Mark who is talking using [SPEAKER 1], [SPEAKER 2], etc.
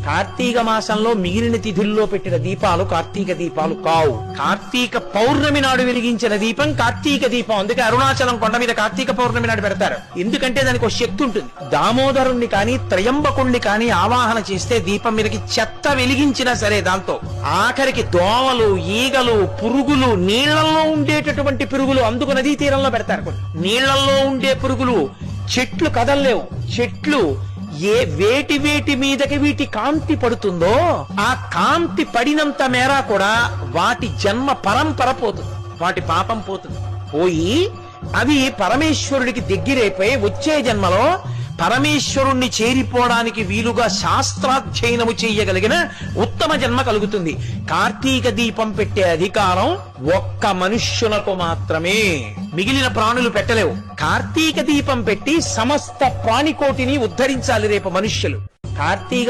[SPEAKER 1] కార్తీక మాసంలో మిగిలిన తిథుల్లో పెట్టిన దీపాలు కార్తీక దీపాలు కావు. కార్తీక పౌర్ణమి నాడు వెలిగించిన దీపం కార్తీక దీపం. అందుకే అరుణాచలం కొండ మీద కార్తీక పౌర్ణమి నాడు పెడతారు. ఎందుకంటే దానికి ఒక శక్తి ఉంటుంది. దామోదరుణ్ణి కాని త్రయంబకుణ్ణి కాని ఆవాహన చేస్తే దీపం మీదకి చెత్త వెలిగించినా సరే దాంతో ఆఖరికి దోమలు, ఈగలు, పురుగులు, నీళ్లలో ఉండేటటువంటి పురుగులు, అందుకు నదీ తీరంలో పెడతారు. నీళ్లలో ఉండే పురుగులు, చెట్లు కదల్లేవు. చెట్లు వేటి మీదకి వీటి కాంతి పడుతుందో ఆ కాంతి పడినంత మేర కూడా వాటి జన్మ పరంపర పోతుంది, వాటి పాపం పోతుంది. పోయి అవి పరమేశ్వరుడికి దగ్గరైపోయి వచ్చే జన్మలో పరమేశ్వరుణ్ణి చేరిపోవడానికి వీలుగా శాస్త్రాధ్యయనము చేయగలిగిన ఉత్తమ జన్మ కలుగుతుంది. కార్తీక దీపం పెట్టే అధికారం ఒక్క మనుష్యులకు మాత్రమే, మిగిలిన ప్రాణులు పెట్టలేవు. కార్తీక దీపం పెట్టి సమస్త ప్రాణికోటిని ఉద్ధరించాలి రేపు మనుష్యులు. కార్తీక